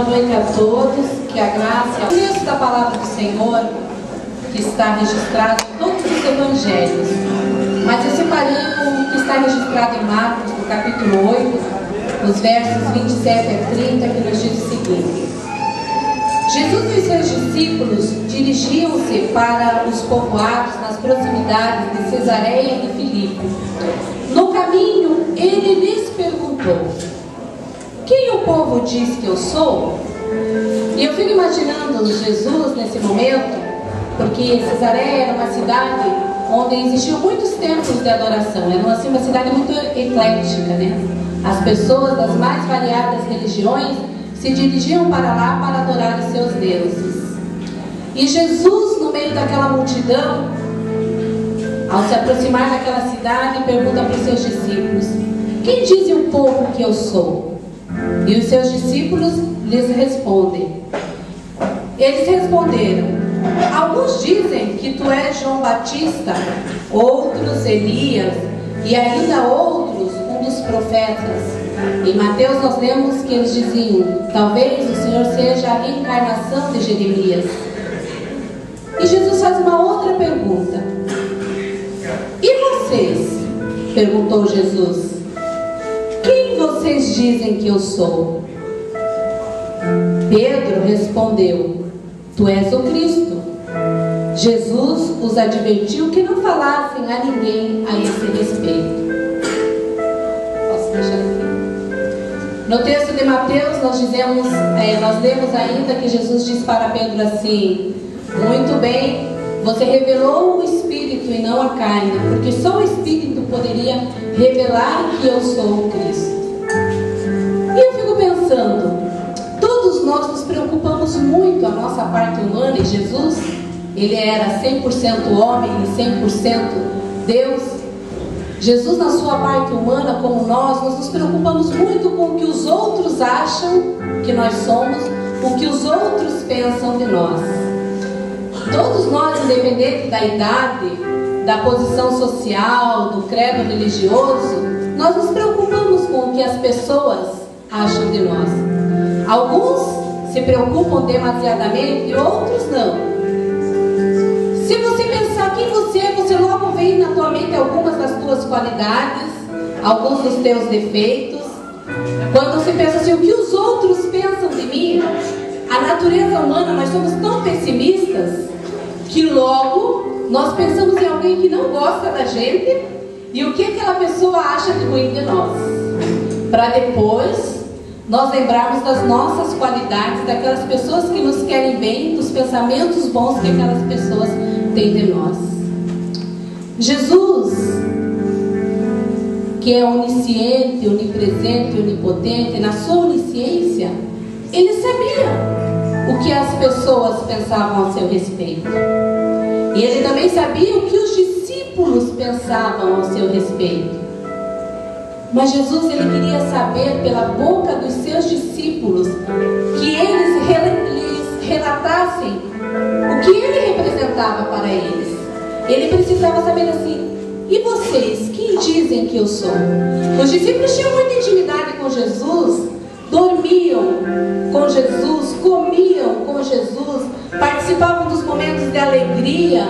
Boa noite a todos, que a graça, o texto da palavra do Senhor, que está registrado em todos os evangelhos, mas eu separei o que está registrado em Marcos, no capítulo 8, nos versos 27 a 30, que nos diz o seguinte: Jesus e os seus discípulos dirigiam-se para os povoados nas proximidades de Cesareia e Filipe. No caminho, ele lhes perguntou: quem o povo diz que eu sou? E eu fico imaginando Jesus nesse momento, porque Cesareia era uma cidade onde existiam muitos templos de adoração. Era assim, uma cidade muito eclética, né? As pessoas das mais variadas religiões se dirigiam para lá para adorar os seus deuses. E Jesus, no meio daquela multidão, ao se aproximar daquela cidade, pergunta para os seus discípulos: quem diz o povo que eu sou? E os seus discípulos lhes respondem. Eles responderam: alguns dizem que tu és João Batista, outros Elias, e ainda outros um dos profetas. Em Mateus nós lemos que eles diziam: talvez o Senhor seja a reencarnação de Jeremias. E Jesus faz uma outra pergunta: e vocês? Perguntou Jesus: quem vocês dizem que eu sou? Pedro respondeu: tu és o Cristo. Jesus os advertiu que não falassem a ninguém a esse respeito. Posso deixar aqui? No texto de Mateus nós lemos ainda que Jesus diz para Pedro assim: muito bem, você revelou o Espírito e não a carne, porque só o Espírito poderia revelar que eu sou o Cristo. E eu fico pensando, todos nós nos preocupamos muito a nossa parte humana, e Jesus, ele era 100% homem e 100% Deus. Jesus, na sua parte humana, como nós nos preocupamos muito com o que os outros acham que nós somos, o que os outros pensam de nós. Todos nós, independente da idade, da posição social, do credo religioso, nós nos preocupamos com o que as pessoas acham de nós. Alguns se preocupam demasiadamente e outros não. Se você pensar quem você é, você logo vê na tua mente algumas das tuas qualidades, alguns dos teus defeitos. Quando você pensa assim, o que os outros pensam de mim, a natureza humana, nós somos tão pessimistas que logo nós pensamos em alguém que não gosta da gente e o que aquela pessoa acha de ruim de nós, para depois nós lembrarmos das nossas qualidades, daquelas pessoas que nos querem bem, dos pensamentos bons que aquelas pessoas têm de nós. Jesus, que é onisciente, onipresente, onipotente, na sua onisciência, ele sabia o que as pessoas pensavam a seu respeito. E ele também sabia o que os discípulos pensavam a seu respeito. Mas Jesus, ele queria saber pela boca dos seus discípulos, que eles lhes relatassem o que ele representava para eles. Ele precisava saber assim: e vocês, quem dizem que eu sou? Os discípulos tinham muita intimidade com Jesus, dormiam com Jesus, comiam com Jesus, participavam dos momentos de alegria,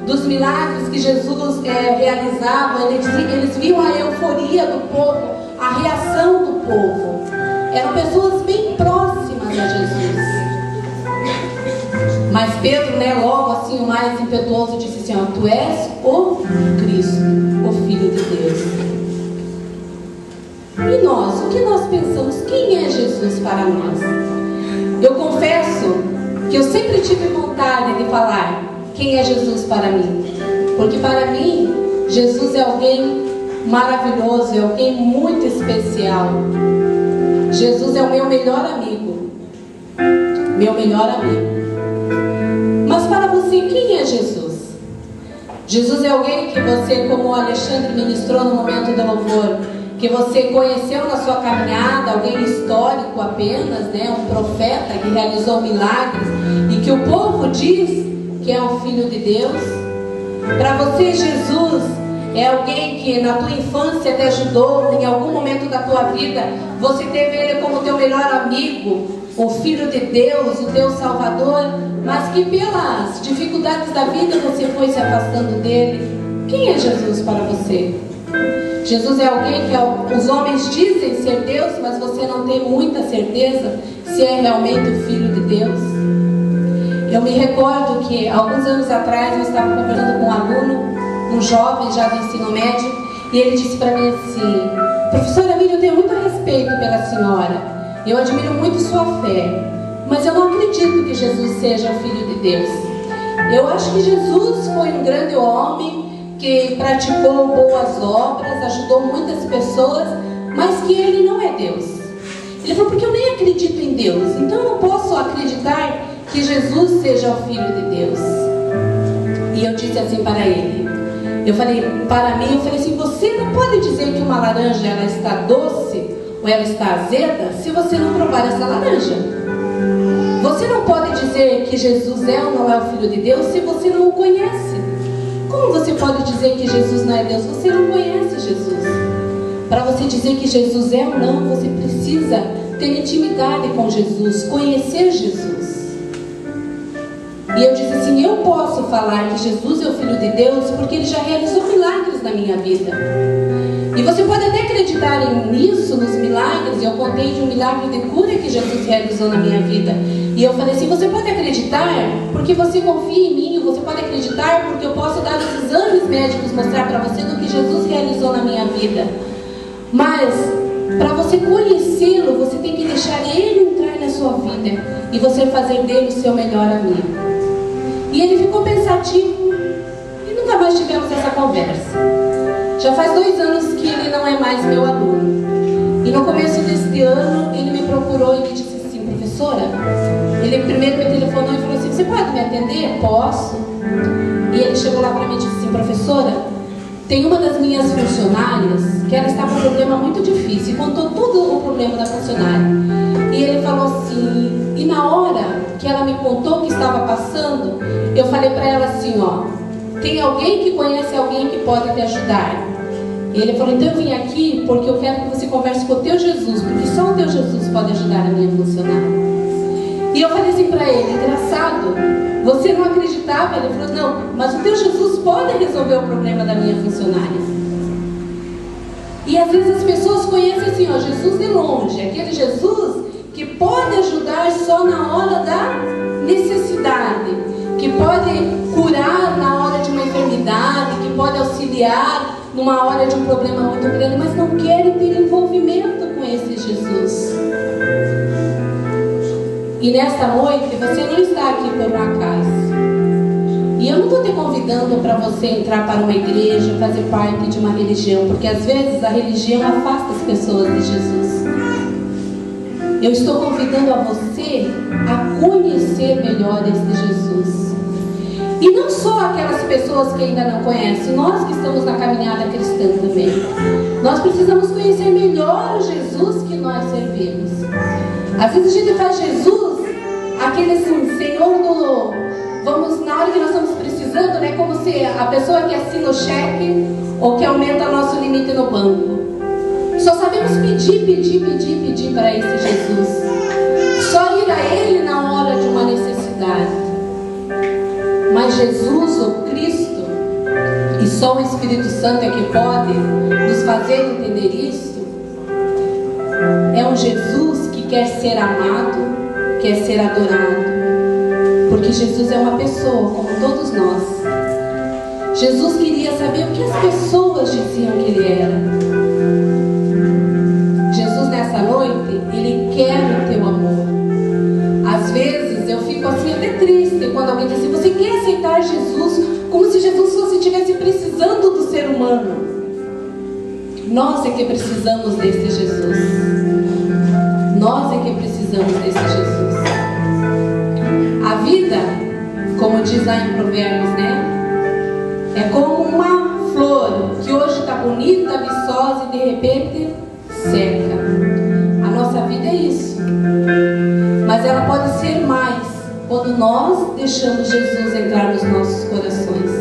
dos milagres que Jesus realizava. Eles viam a euforia do povo, a reação do povo. Eram pessoas bem próximas a Jesus. Mas Pedro, logo assim, o mais impetuoso, disse assim: ó, tu és o Cristo, o Filho de Deus. E nós, o que nós pensamos? Quem é Jesus para nós? Eu confesso que eu sempre tive vontade de falar quem é Jesus para mim, porque para mim Jesus é alguém maravilhoso, é alguém muito especial. Jesus é o meu melhor amigo, meu melhor amigo. Mas para você, quem é Jesus? Jesus é alguém que você, como o Alexandre ministrou no momento do louvor, que você conheceu na sua caminhada, alguém histórico apenas, um profeta que realizou milagres e que o povo diz que é o Filho de Deus. Para você, Jesus é alguém que na tua infância te ajudou, em algum momento da tua vida você teve ele como teu melhor amigo, o Filho de Deus, o Deus Salvador, mas que pelas dificuldades da vida você foi se afastando dele. Quem é Jesus para você? Jesus é alguém que os homens dizem ser Deus, mas você não tem muita certeza se é realmente o Filho de Deus. Eu me recordo que alguns anos atrás eu estava conversando com um aluno, um jovem já do ensino médio, e ele disse para mim assim: professora Miriam, eu tenho muito respeito pela senhora, eu admiro muito sua fé, mas eu não acredito que Jesus seja o Filho de Deus. Eu acho que Jesus foi um grande homem que praticou boas obras, ajudou muitas pessoas, mas que ele não é Deus. Ele falou: porque eu nem acredito em Deus, então eu não posso acreditar que Jesus seja o Filho de Deus. E eu disse assim para ele, eu falei assim: você não pode dizer que uma laranja ela está doce ou ela está azeda se você não provar essa laranja. Você não pode dizer que Jesus é ou não é o Filho de Deus se você não o conhece. Como você pode dizer que Jesus não é Deus? Você não conhece Jesus. Para você dizer que Jesus é ou não, você precisa ter intimidade com Jesus, conhecer Jesus. E eu disse assim: eu posso falar que Jesus é o Filho de Deus porque ele já realizou milagres na minha vida. E você pode até acreditar nisso, nos milagres. Eu contei de um milagre de cura que Jesus realizou na minha vida. E eu falei assim: você pode acreditar porque você confia em mim. Você pode acreditar porque eu posso dar os exames médicos, mostrar para você do que Jesus realizou na minha vida. Mas para você conhecê-lo, você tem que deixar ele entrar na sua vida e você fazer dele o seu melhor amigo. E ele ficou pensativo e nunca mais tivemos essa conversa. Já faz 2 anos que ele não é mais meu aluno. E no começo deste ano ele me procurou e me disse assim: professora, ele primeiro me telefonou e falou assim: você pode me atender? Posso. E ele chegou lá para mim e disse assim: professora, tem uma das minhas funcionárias que ela está com um problema muito difícil. E contou todo o problema da funcionária. E ele falou assim, e na hora que ela me contou o que estava passando, eu falei para ela assim: ó, tem alguém que conhece alguém que pode te ajudar. E ele falou: então eu vim aqui porque eu quero que você converse com o teu Jesus, porque só o teu Jesus pode ajudar a minha funcionária. E eu falei assim para ele: engraçado, você não acreditava? Ele falou: não, mas o teu Jesus pode resolver o problema da minha funcionária. E às vezes as pessoas conhecem assim, ó, Jesus de longe, aquele Jesus que pode ajudar só na hora da necessidade, que pode curar na hora de uma enfermidade, que pode auxiliar numa hora de um problema muito grande, mas não querem ter envolvimento com esse Jesus. E nesta noite você não está aqui por um acaso. E eu não estou te convidando para você entrar para uma igreja, fazer parte de uma religião, porque às vezes a religião afasta as pessoas de Jesus. Eu estou convidando a você a conhecer melhor este Jesus. E não só aquelas pessoas que ainda não conhecem, nós que estamos na caminhada cristã também. Nós precisamos conhecer melhor o Jesus que nós servimos. Às vezes a gente faz Jesus, aquele assim, Senhor do... Vamos, na hora que nós estamos precisando, né? Como se a pessoa que assina o cheque ou que aumenta nosso limite no banco. Só sabemos pedir para esse Jesus. Só ir a Ele na hora de uma necessidade. Mas Jesus, o Cristo, e só o Espírito Santo é que pode nos fazer entender isso, é um Jesus que quer ser amado, quer ser adorado. Porque Jesus é uma pessoa, como todos nós. Jesus queria saber o que as pessoas diziam que Ele era. Jesus, nessa noite, Ele quer o teu amor. Às vezes, eu fico assim até triste quando alguém diz assim: você quer aceitar Jesus? Como se Jesus estivesse precisando do ser humano. Nós é que precisamos desse Jesus. Nós é que precisamos desse Jesus. A vida, como diz lá em Provérbios, né? É como uma flor que hoje está bonita, viçosa e de repente seca. A nossa vida é isso. Mas ela pode ser mais quando nós deixamos Jesus entrar nos nossos corações.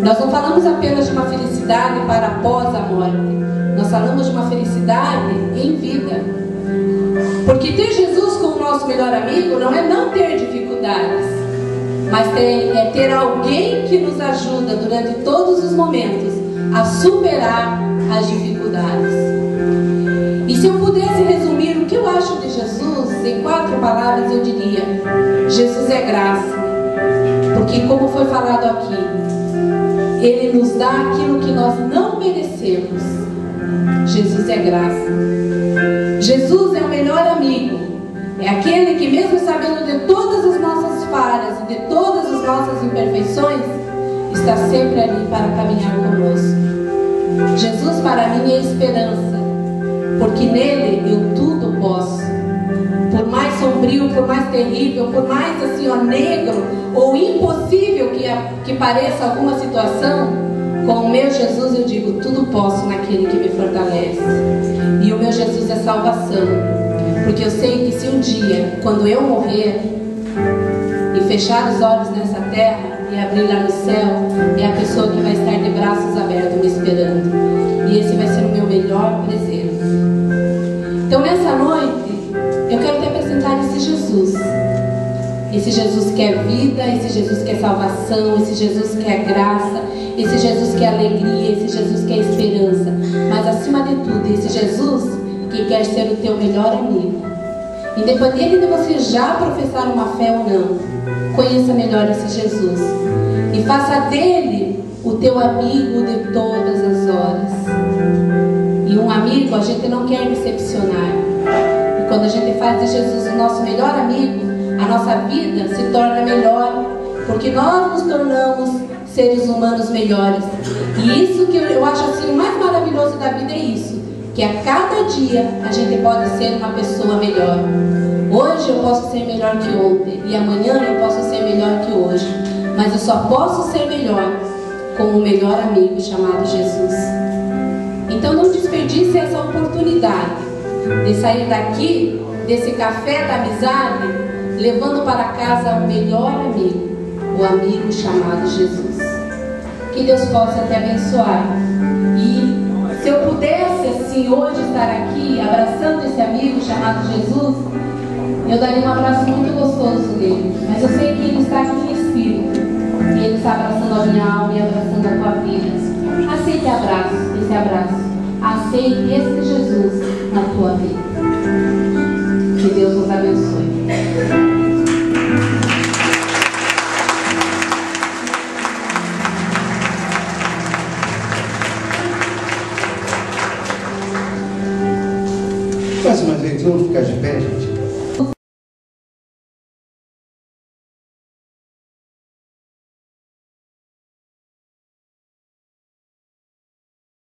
Nós não falamos apenas de uma felicidade para após a morte. Nós falamos de uma felicidade em vida. Porque ter Jesus como nosso melhor amigo não é não ter dificuldades, mas é ter alguém que nos ajuda durante todos os momentos a superar as dificuldades. E se eu pudesse resumir o que eu acho de Jesus em 4 palavras, eu diria: Jesus é graça. Porque, como foi falado aqui, Ele nos dá aquilo que nós não merecemos. Jesus é graça. Jesus é o melhor amigo. É aquele que, mesmo sabendo de todas as nossas falhas e de todas as nossas imperfeições, está sempre ali para caminhar conosco. Jesus para mim é esperança, porque nele eu tudo posso. Por mais sombrio, por mais terrível, por mais assim, negro ou impossível que pareça alguma situação, com o meu Jesus eu digo: tudo posso naquele que me fortalece. E o meu Jesus é salvação, porque eu sei que se um dia, quando eu morrer e fechar os olhos nessa terra e abrir lá no céu, é a pessoa que vai estar de braços abertos me esperando. E esse vai ser o meu melhor presente. Então nessa noite eu quero te apresentar esse Jesus. Esse Jesus que é vida, esse Jesus que é salvação, esse Jesus que é graça, esse Jesus que é alegria, esse Jesus que é esperança. Mas acima de tudo, esse Jesus que quer ser o teu melhor amigo. Independente de você já professar uma fé ou não, conheça melhor esse Jesus. E faça dele o teu amigo de todas as horas. E um amigo a gente não quer decepcionar. E quando a gente faz de Jesus o nosso melhor amigo, a nossa vida se torna melhor, porque nós nos tornamos seres humanos melhores. E isso que eu acho assim, o mais maravilhoso da vida é isso, que a cada dia a gente pode ser uma pessoa melhor. Hoje eu posso ser melhor que ontem, e amanhã eu posso ser melhor que hoje, mas eu só posso ser melhor com o melhor amigo chamado Jesus. Então não desperdice essa oportunidade de sair daqui, desse café da amizade, levando para casa o melhor amigo, o amigo chamado Jesus. Que Deus possa te abençoar. E se eu pudesse assim hoje estar aqui abraçando esse amigo chamado Jesus, eu daria um abraço muito gostoso nele. Mas eu sei que ele está aqui em espírito, e ele está abraçando a minha alma e abraçando a tua vida. Aceite esse abraço. Aceite esse Jesus na tua vida. Que Deus nos abençoe. Mais uma vez, vamos ficar de pé, gente.